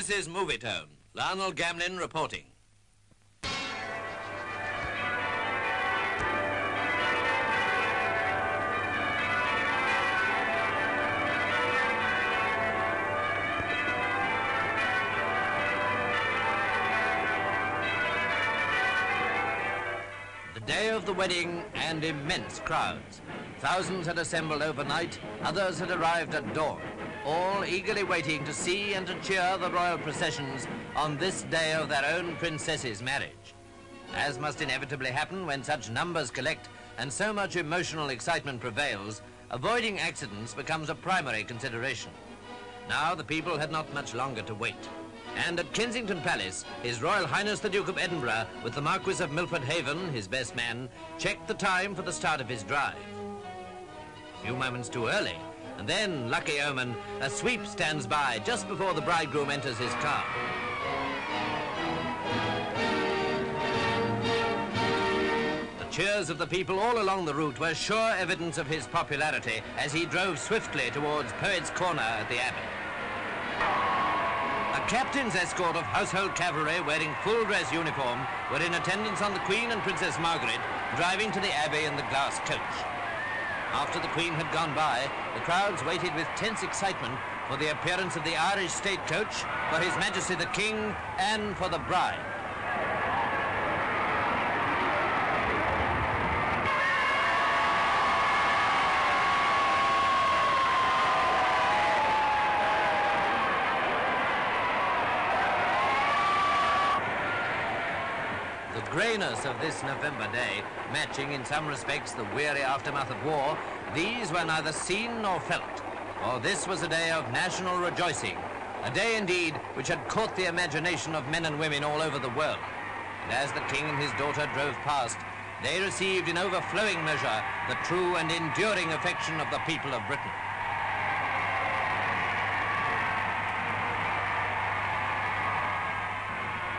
This is Movietone. Lionel Gamlin reporting. The day of the wedding and immense crowds. Thousands had assembled overnight, others had arrived at dawn, all eagerly waiting to see and to cheer the royal processions on this day of their own princess's marriage. As must inevitably happen when such numbers collect and so much emotional excitement prevails, avoiding accidents becomes a primary consideration. Now the people had not much longer to wait. And at Kensington Palace, His Royal Highness the Duke of Edinburgh, with the Marquess of Milford Haven, his best man, checked the time for the start of his drive. A few moments too early, and then, lucky omen, a sweep stands by just before the bridegroom enters his car. The cheers of the people all along the route were sure evidence of his popularity as he drove swiftly towards Poets' Corner at the Abbey. A captain's escort of Household Cavalry wearing full-dress uniform were in attendance on the Queen and Princess Margaret, driving to the Abbey in the glass coach. After the Queen had gone by, the crowds waited with tense excitement for the appearance of the Irish state coach, for His Majesty the King, and for the bride. The greyness of this November day, matching in some respects the weary aftermath of war, these were neither seen nor felt, for this was a day of national rejoicing, a day indeed which had caught the imagination of men and women all over the world. And as the King and his daughter drove past, they received in overflowing measure the true and enduring affection of the people of Britain.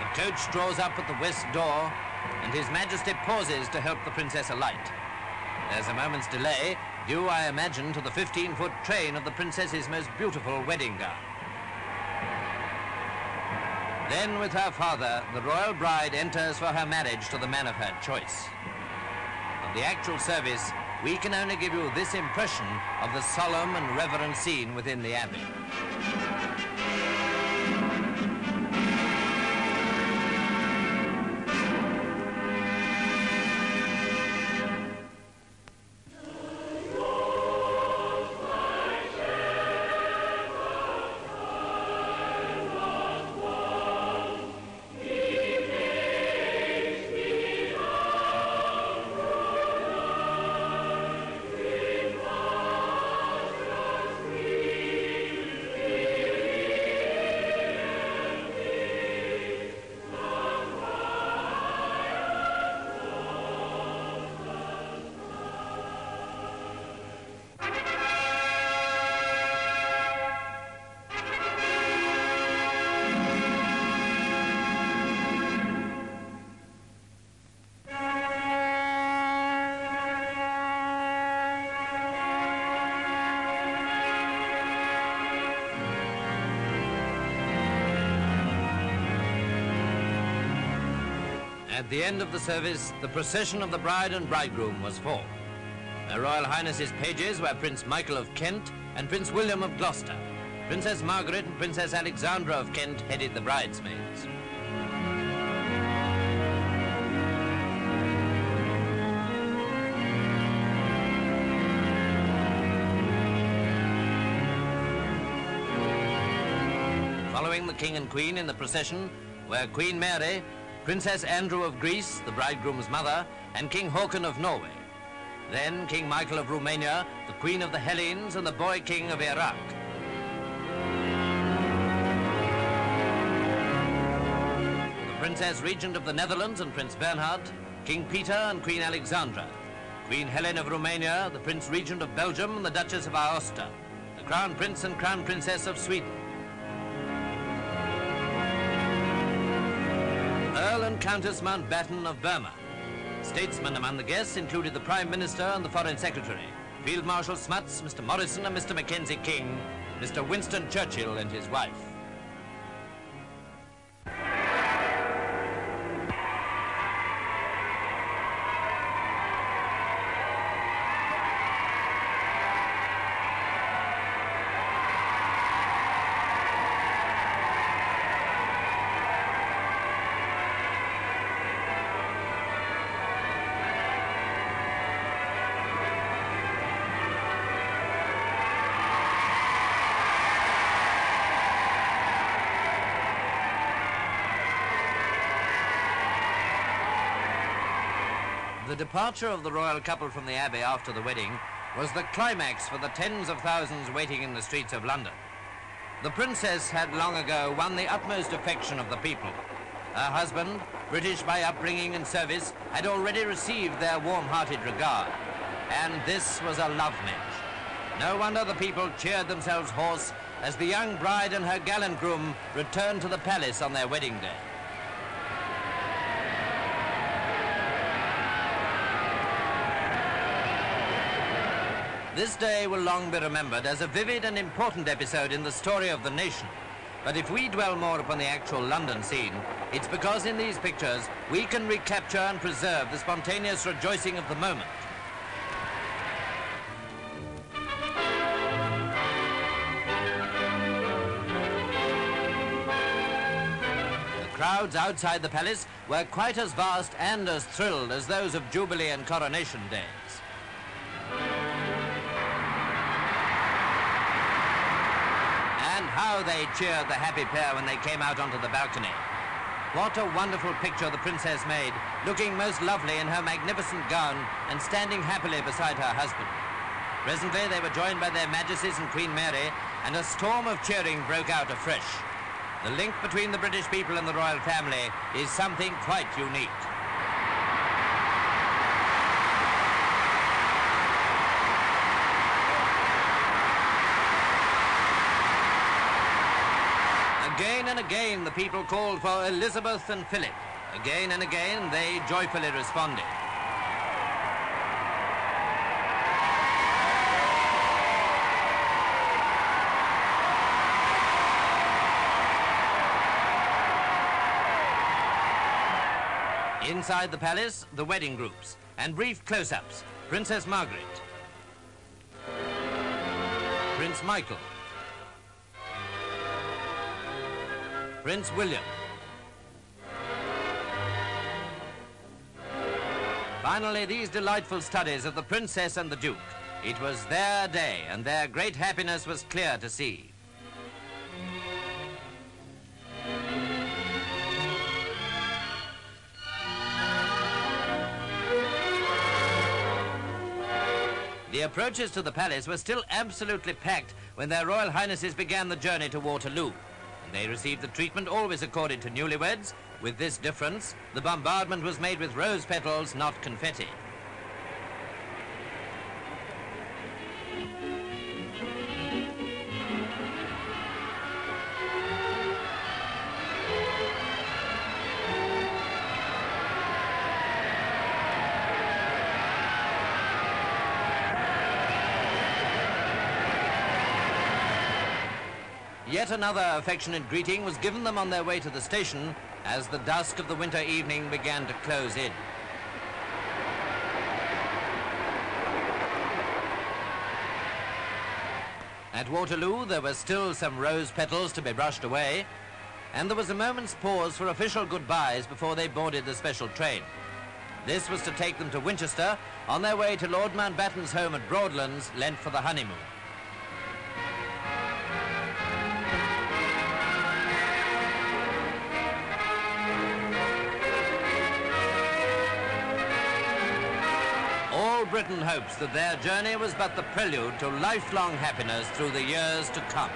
The coach draws up at the west door, and His Majesty pauses to help the Princess alight. There's a moment's delay, due, I imagine, to the 15-foot train of the Princess's most beautiful wedding gown. Then, with her father, the royal bride enters for her marriage to the man of her choice. Of the actual service, we can only give you this impression of the solemn and reverent scene within the Abbey. At the end of the service, the procession of the bride and bridegroom was formed. Her Royal Highness's pages were Prince Michael of Kent and Prince William of Gloucester. Princess Margaret and Princess Alexandra of Kent headed the bridesmaids. Following the King and Queen in the procession were Queen Mary, Princess Andrew of Greece, the bridegroom's mother, and King Haakon of Norway. Then King Michael of Romania, the Queen of the Hellenes, and the boy King of Iraq. The Princess Regent of the Netherlands and Prince Bernhard, King Peter and Queen Alexandra, Queen Helen of Romania, the Prince Regent of Belgium, and the Duchess of Aosta, the Crown Prince and Crown Princess of Sweden. Earl and Countess Mountbatten of Burma. Statesmen among the guests included the Prime Minister and the Foreign Secretary, Field Marshal Smuts, Mr. Morrison and Mr. Mackenzie King, Mr. Winston Churchill and his wife. The departure of the royal couple from the Abbey after the wedding was the climax for the tens of thousands waiting in the streets of London. The princess had long ago won the utmost affection of the people. Her husband, British by upbringing and service, had already received their warm-hearted regard. And this was a love match. No wonder the people cheered themselves hoarse as the young bride and her gallant groom returned to the palace on their wedding day. This day will long be remembered as a vivid and important episode in the story of the nation. But if we dwell more upon the actual London scene, it's because in these pictures we can recapture and preserve the spontaneous rejoicing of the moment. The crowds outside the palace were quite as vast and as thrilled as those of Jubilee and Coronation days. How they cheered the happy pair when they came out onto the balcony. What a wonderful picture the princess made, looking most lovely in her magnificent gown and standing happily beside her husband. Presently they were joined by their Majesties and Queen Mary, and a storm of cheering broke out afresh. The link between the British people and the royal family is something quite unique. Again and again the people called for Elizabeth and Philip. Again and again they joyfully responded. Inside the palace, the wedding groups and brief close-ups. Princess Margaret, Prince Michael, Prince William. Finally, these delightful studies of the princess and the duke. It was their day, and their great happiness was clear to see. The approaches to the palace were still absolutely packed when their Royal Highnesses began the journey to Waterloo. They received the treatment always accorded to newlyweds. With this difference, the bombardment was made with rose petals, not confetti. Yet another affectionate greeting was given them on their way to the station as the dusk of the winter evening began to close in. At Waterloo, there were still some rose petals to be brushed away, and there was a moment's pause for official goodbyes before they boarded the special train. This was to take them to Winchester on their way to Lord Mountbatten's home at Broadlands, lent for the honeymoon. Britain hopes that their journey was but the prelude to lifelong happiness through the years to come.